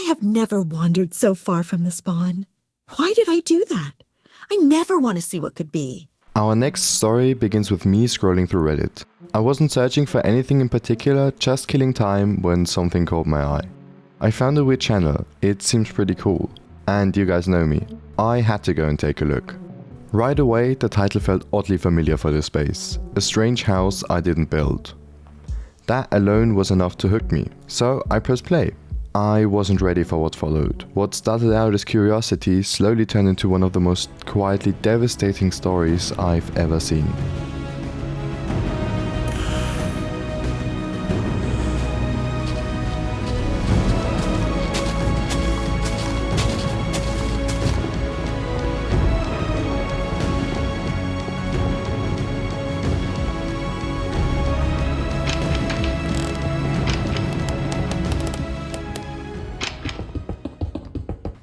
have never wandered so far from the spawn. Why did I do that? I never want to see what could be. Our next story begins with me scrolling through Reddit. I wasn't searching for anything in particular, just killing time when something caught my eye. I found a weird channel, it seems pretty cool. And you guys know me, I had to go and take a look. Right away, the title felt oddly familiar for this space. A strange house I didn't build. That alone was enough to hook me, so I pressed play. I wasn't ready for what followed. What started out as curiosity slowly turned into one of the most quietly devastating stories I've ever seen.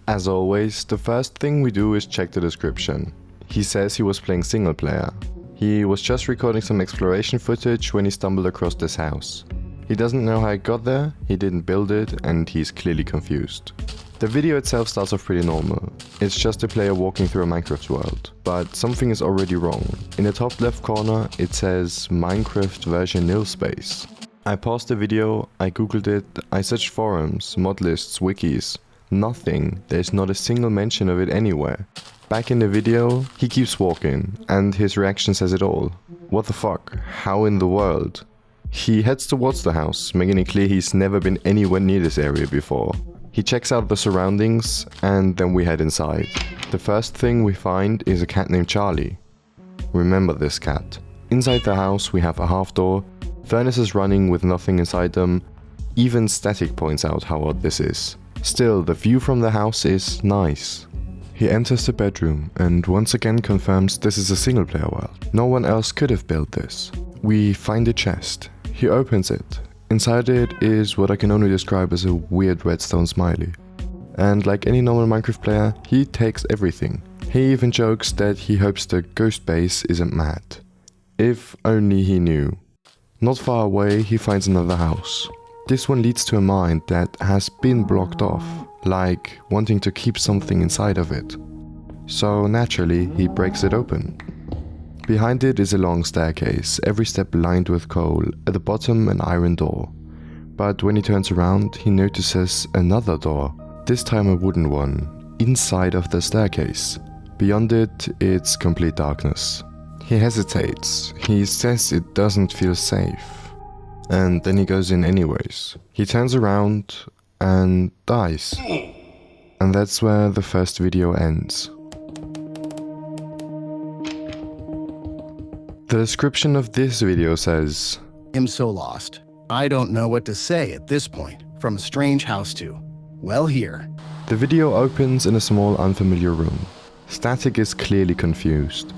As always, the first thing we do is check the description. He says he was playing single player. He was just recording some exploration footage when he stumbled across this house. He doesn't know how it got there, he didn't build it, and he's clearly confused. The video itself starts off pretty normal. It's just a player walking through a Minecraft world, but something is already wrong. In the top left corner it says Minecraft version nil space. I paused the video, I googled it, I searched forums, mod lists, wikis. Nothing, there's not a single mention of it anywhere. Back in the video, he keeps walking, and his reaction says it all. What the fuck? How in the world? He heads towards the house, making it clear he's never been anywhere near this area before. He checks out the surroundings, and then we head inside. The first thing we find is a cat named Charlie. Remember this cat. Inside the house we have a half door, furnaces running with nothing inside them. Even Static points out how odd this is. Still, the view from the house is nice. He enters the bedroom and once again confirms this is a single player world. No one else could have built this. We find a chest. He opens it. Inside it is what I can only describe as a weird redstone smiley. And like any normal Minecraft player, he takes everything. He even jokes that he hopes the ghost base isn't mad. If only he knew. Not far away he finds another house. This one leads to a mine that has been blocked off, like wanting to keep something inside of it. So naturally, he breaks it open. Behind it is a long staircase, every step lined with coal, at the bottom an iron door. But when he turns around, he notices another door, this time a wooden one, inside of the staircase. Beyond it, it's complete darkness. He hesitates, he says it doesn't feel safe. And then he goes in anyways. He turns around and dies. And that's where the first video ends. The description of this video says, I'm so lost. I don't know what to say at this point. From a strange house to, well, here. The video opens in a small unfamiliar room. Static is clearly confused.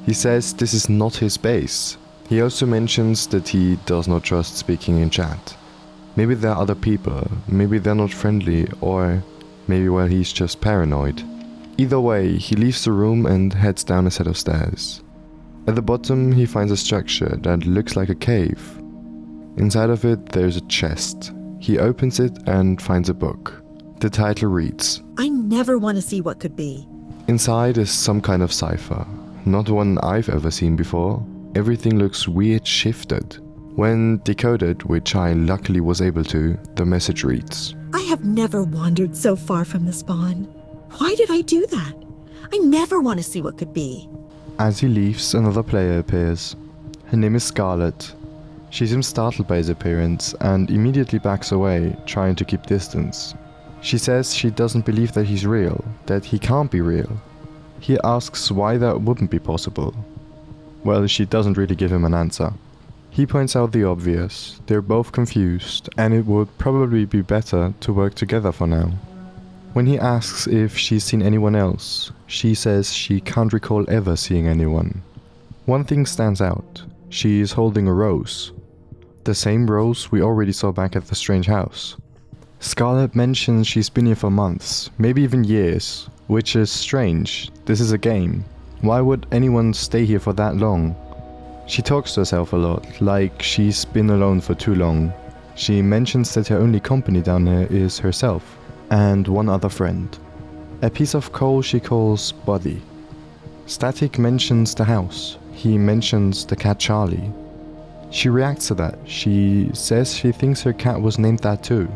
He says this is not his base. He also mentions that he does not trust speaking in chat. Maybe there are other people, maybe they're not friendly, or maybe well he's just paranoid. Either way, he leaves the room and heads down a set of stairs. At the bottom he finds a structure that looks like a cave. Inside of it there's a chest. He opens it and finds a book. The title reads, I never want to see what could be. Inside is some kind of cipher, not one I've ever seen before. Everything looks weird shifted. When decoded, which I luckily was able to, the message reads, I have never wandered so far from the spawn. Why did I do that? I never want to see what could be. As he leaves, another player appears. Her name is Scarlet. She seems startled by his appearance and immediately backs away, trying to keep distance. She says she doesn't believe that he's real, that he can't be real. He asks why that wouldn't be possible. Well, she doesn't really give him an answer. He points out the obvious. They're both confused, and it would probably be better to work together for now. When he asks if she's seen anyone else, she says she can't recall ever seeing anyone. One thing stands out. She is holding a rose. The same rose we already saw back at the strange house. Scarlet mentions she's been here for months, maybe even years, which is strange. This is a game. Why would anyone stay here for that long? She talks to herself a lot, like she's been alone for too long. She mentions that her only company down here is herself. and one other friend. A piece of coal she calls Buddy. Static mentions the house. He mentions the cat Charlie. She reacts to that. She says she thinks her cat was named that too.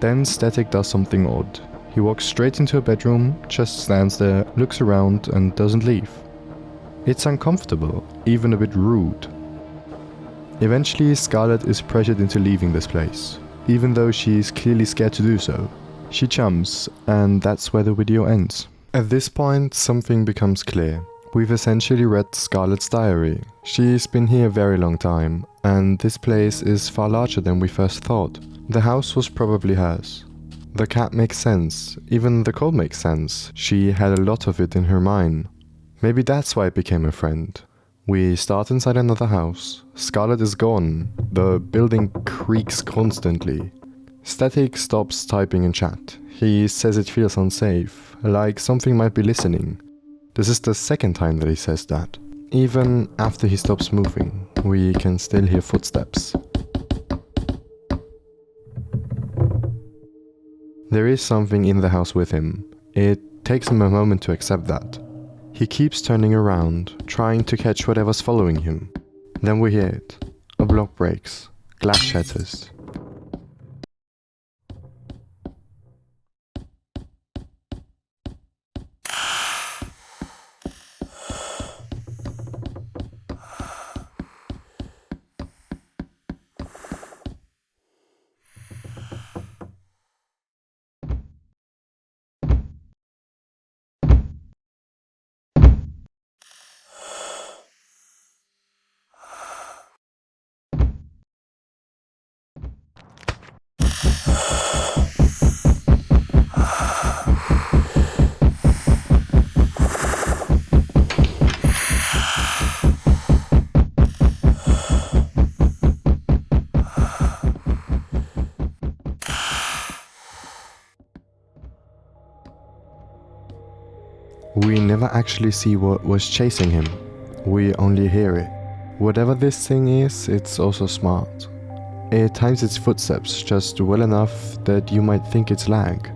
Then Static does something odd. He walks straight into her bedroom, just stands there, looks around and doesn't leave. It's uncomfortable, even a bit rude. Eventually, Scarlet is pressured into leaving this place, even though she's clearly scared to do so. She jumps, and that's where the video ends. At this point, something becomes clear. We've essentially read Scarlet's diary. She's been here a very long time, and this place is far larger than we first thought. The house was probably hers. The cat makes sense, even the coal makes sense. She had a lot of it in her mine. Maybe that's why it became a friend. We start inside another house. Scarlet is gone. The building creaks constantly. Static stops typing in chat. He says it feels unsafe, like something might be listening. This is the second time that he says that. Even after he stops moving, we can still hear footsteps. There is something in the house with him. It takes him a moment to accept that. He keeps turning around, trying to catch whatever's following him. Then we hear it. A block breaks. Glass shatters. We never actually see what was chasing him. We only hear it. Whatever this thing is, it's also smart. It times its footsteps just well enough that you might think it's lag.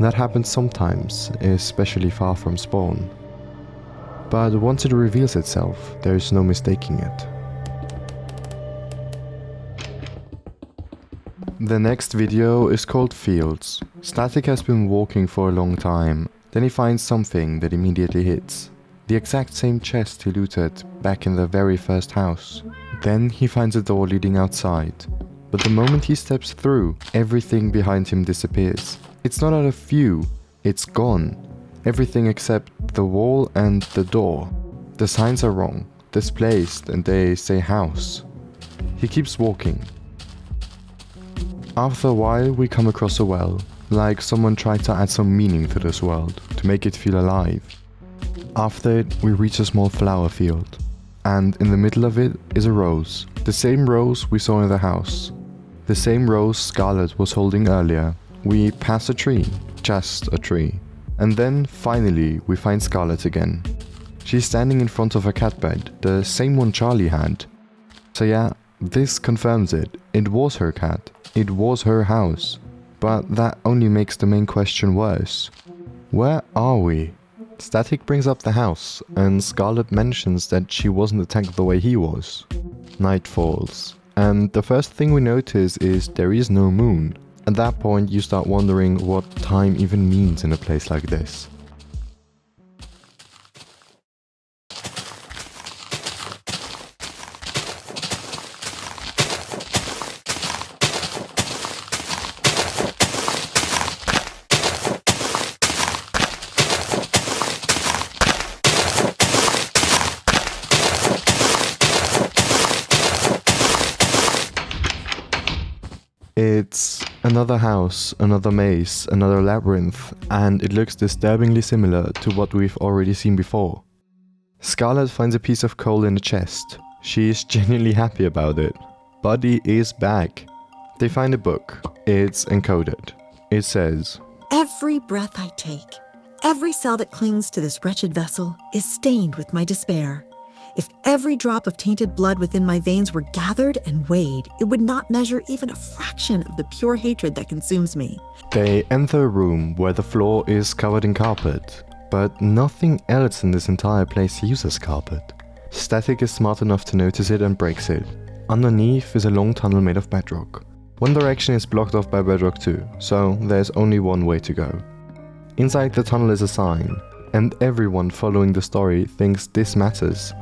That happens sometimes, especially far from spawn. But once it reveals itself, there is no mistaking it. The next video is called Fields. Static has been walking for a long time. Then he finds something that immediately hits. The exact same chest he looted back in the very first house. Then he finds a door leading outside. But the moment he steps through, everything behind him disappears. It's not out of view, it's gone. Everything except the wall and the door. The signs are wrong, displaced, and they say house. He keeps walking. After a while, we come across a well. Like someone tried to add some meaning to this world, to make it feel alive. After it, we reach a small flower field. And in the middle of it is a rose. The same rose we saw in the house. The same rose Scarlet was holding earlier. We pass a tree. Just a tree. And then, finally, we find Scarlet again. She's standing in front of her cat bed, the same one Charlie had. So yeah, this confirms it. It was her cat. It was her house. But that only makes the main question worse. Where are we? Static brings up the house, and Scarlet mentions that she wasn't attacked the way he was. Night falls, and the first thing we notice is there is no moon. At that point you start wondering what time even means in a place like this. It's another house, another maze, another labyrinth, and it looks disturbingly similar to what we've already seen before. Scarlet finds a piece of coal in the chest. She is genuinely happy about it. Buddy is back. They find a book. It's encoded. It says, Every breath I take, every cell that clings to this wretched vessel is stained with my despair. If every drop of tainted blood within my veins were gathered and weighed, it would not measure even a fraction of the pure hatred that consumes me. They enter a room where the floor is covered in carpet, but nothing else in this entire place uses carpet. Static is smart enough to notice it and breaks it. Underneath is a long tunnel made of bedrock. One direction is blocked off by bedrock too, so there's only one way to go. Inside the tunnel is a sign, and everyone following the story thinks this matters.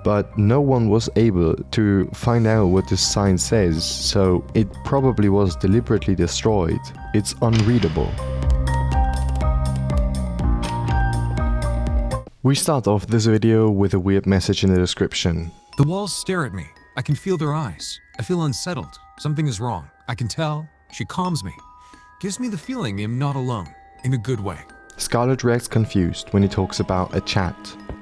But no one was able to find out what this sign says, so it probably was deliberately destroyed. It's unreadable. We start off this video with a weird message in the description. The walls stare at me. I can feel their eyes. I feel unsettled. Something is wrong. I can tell. She calms me. Gives me the feeling I'm not alone. In a good way. Scarlet reacts confused when he talks about a chat,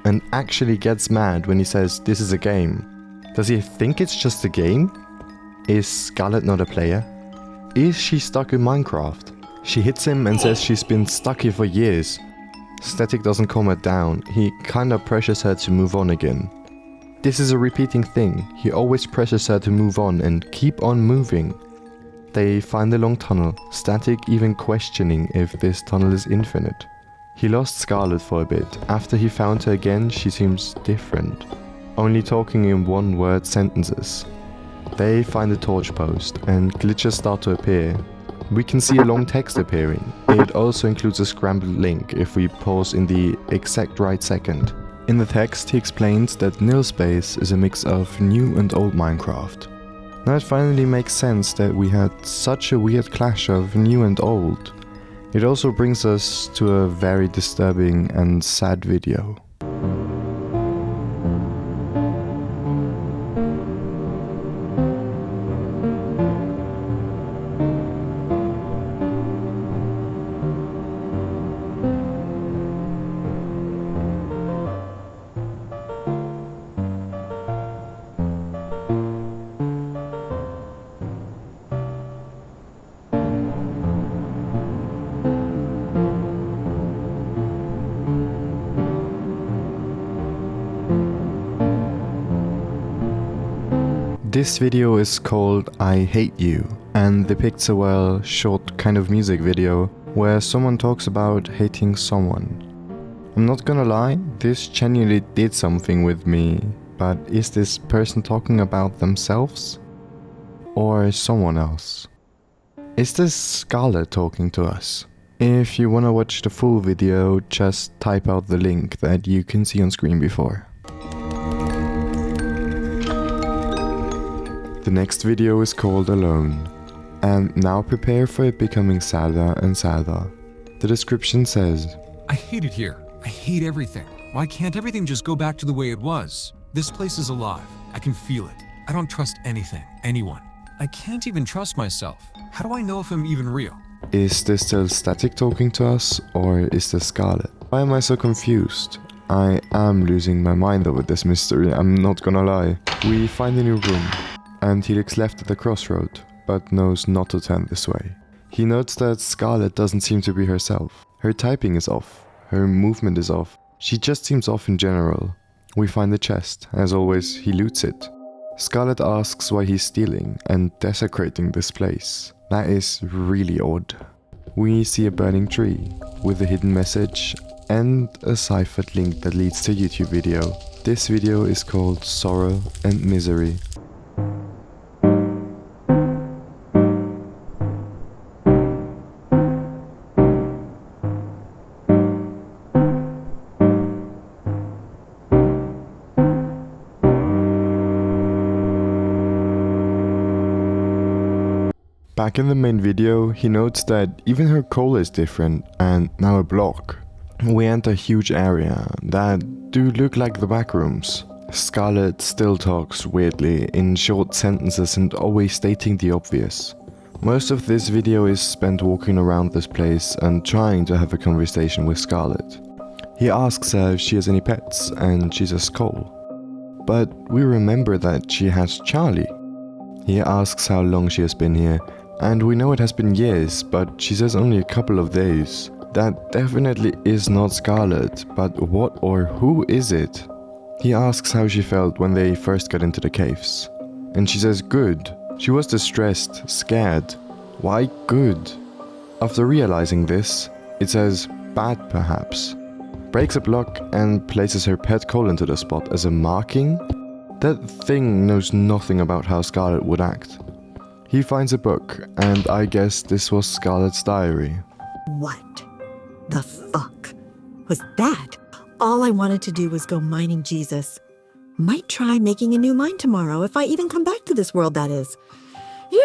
and actually gets mad when he says this is a game. Does he think it's just a game? Is Scarlet not a player? Is she stuck in Minecraft? She hits him and says she's been stuck here for years. Static doesn't calm her down, he kinda pressures her to move on again. This is a repeating thing, he always pressures her to move on and keep on moving. They find a long tunnel, Static even questioning if this tunnel is infinite. He lost Scarlet for a bit. After he found her again, she seems different, only talking in one-word sentences. They find a torch post, and glitches start to appear. We can see a long text appearing. It also includes a scrambled link if we pause in the exact right second. In the text, he explains that nil space is a mix of new and old Minecraft. Now it finally makes sense that we had such a weird clash of new and old. It also brings us to a very disturbing and sad video. This video is called I Hate You and depicts a well short kind of music video where someone talks about hating someone. I'm not gonna lie, this genuinely did something with me, but is this person talking about themselves? Or someone else? Is this Scarlet talking to us? If you wanna watch the full video, just type out the link that you can see on screen before. The next video is called Alone, and now prepare for it becoming sadder and sadder. The description says, I hate it here. I hate everything. Why can't everything just go back to the way it was? This place is alive. I can feel it. I don't trust anything, anyone. I can't even trust myself. How do I know if I'm even real? Is this still Static talking to us, or is this Scarlet? Why am I so confused? I am losing my mind over this mystery, I'm not gonna lie. We find a new room, and he looks left at the crossroad, but knows not to turn this way. He notes that Scarlet doesn't seem to be herself. Her typing is off, her movement is off, she just seems off in general. We find the chest, as always he loots it. Scarlet asks why he's stealing and desecrating this place. That is really odd. We see a burning tree, with a hidden message and a ciphered link that leads to a YouTube video. This video is called Sorrow and Misery. Back in the main video, he notes that even her color is different and now a block. We enter a huge area that do look like the back rooms. Scarlet still talks weirdly in short sentences and always stating the obvious. Most of this video is spent walking around this place and trying to have a conversation with Scarlet. He asks her if she has any pets and she says Cole. But we remember that she has Charlie. He asks how long she has been here, and we know it has been years, but she says only a couple of days. That definitely is not Scarlet, but what or who is it? He asks how she felt when they first got into the caves. And she says good. She was distressed, scared. Why good? After realizing this, it says bad perhaps. Breaks a block and places her pet coal into the spot as a marking. That thing knows nothing about how Scarlet would act. He finds a book, and I guess this was Scarlet's diary. What the fuck was that? All I wanted to do was go mining Jesus. Might try making a new mine tomorrow if I even come back to this world, that is.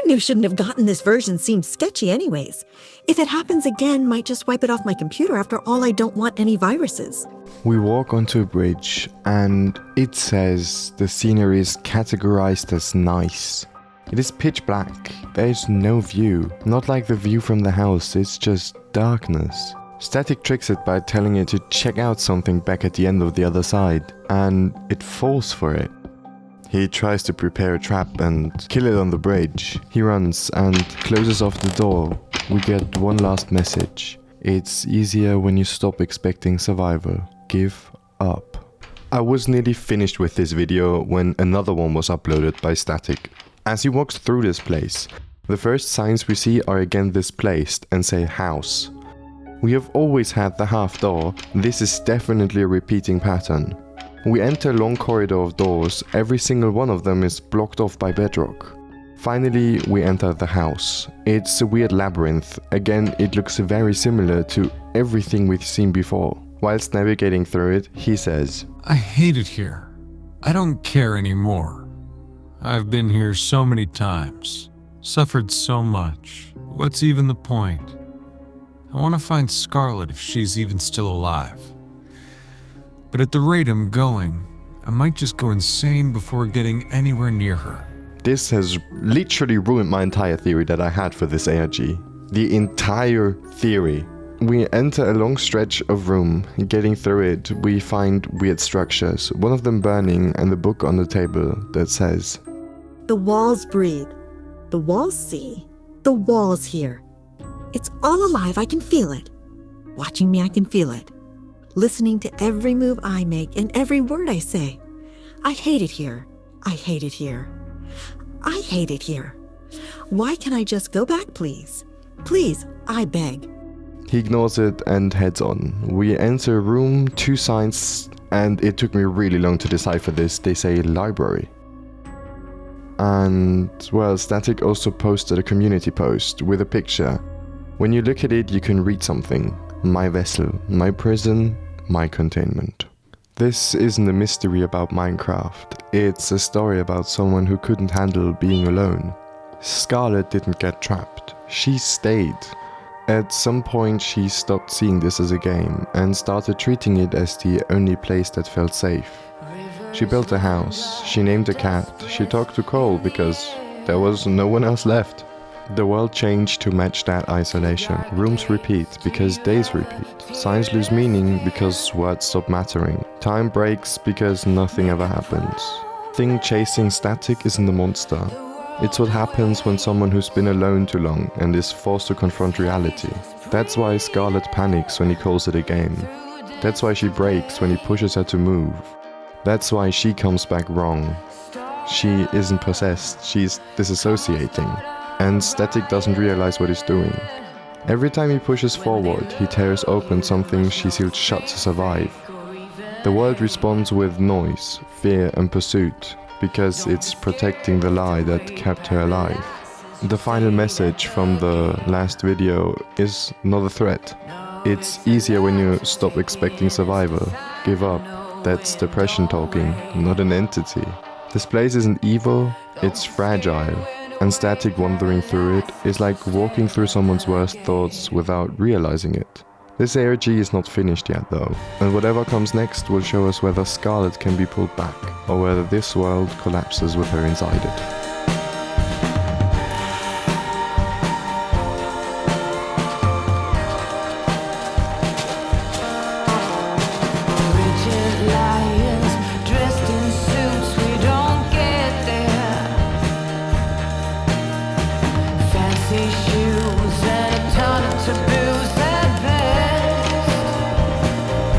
You shouldn't have gotten this version, seems sketchy anyways. If it happens again, might just wipe it off my computer. After all, I don't want any viruses. We walk onto a bridge, and it says the scenery is categorized as nice. It is pitch black. There's no view. Not like the view from the house, it's just darkness. Static tricks it by telling it to check out something back at the end of the other side, and it falls for it. He tries to prepare a trap and kill it on the bridge. He runs and closes off the door. We get one last message. It's easier when you stop expecting survival. Give up. I was nearly finished with this video when another one was uploaded by Static. As he walks through this place, the first signs we see are again displaced and say house. We have always had the half door. This is definitely a repeating pattern. We enter a long corridor of doors. Every single one of them is blocked off by bedrock. Finally, we enter the house. It's a weird labyrinth. Again, it looks very similar to everything we've seen before. Whilst navigating through it, he says, I hate it here. I don't care anymore. I've been here so many times, suffered so much. What's even the point? I want to find Scarlet if she's even still alive. But at the rate I'm going, I might just go insane before getting anywhere near her. This has literally ruined my entire theory that I had for this ARG. The entire theory. We enter a long stretch of room. Getting through it, we find weird structures. One of them burning and a book on the table that says, The walls breathe. The walls see. The walls hear. It's all alive, I can feel it. Watching me, I can feel it. Listening to every move I make and every word I say. I hate it here. I hate it here. I hate it here. Why can't I just go back, please? Please, I beg. He ignores it and heads on. We enter a room, 2 signs, and it took me really long to decipher this. They say library. And, well, Static also posted a community post with a picture. When you look at it, you can read something. My vessel, my prison, my containment. This isn't a mystery about Minecraft. It's a story about someone who couldn't handle being alone. Scarlet didn't get trapped. She stayed. At some point, she stopped seeing this as a game and started treating it as the only place that felt safe. She built a house, she named a cat, she talked to Cole because there was no one else left. The world changed to match that isolation. Rooms repeat because days repeat. Signs lose meaning because words stop mattering. Time breaks because nothing ever happens. Thing chasing Static isn't a monster. It's what happens when someone who's been alone too long and is forced to confront reality. That's why Scarlet panics when he calls it a game. That's why she breaks when he pushes her to move. That's why she comes back wrong. She isn't possessed, she's disassociating. And Static doesn't realize what he's doing. Every time he pushes forward, he tears open something she sealed shut to survive. The world responds with noise, fear and pursuit, because it's protecting the lie that kept her alive. The final message from the last video is not a threat. It's easier when you stop expecting survival. Give up. That's depression talking, not an entity. This place isn't evil, it's fragile. And Static wandering through it is like walking through someone's worst thoughts without realizing it. This ARG is not finished yet though, and whatever comes next will show us whether Scarlet can be pulled back, or whether this world collapses with her inside it.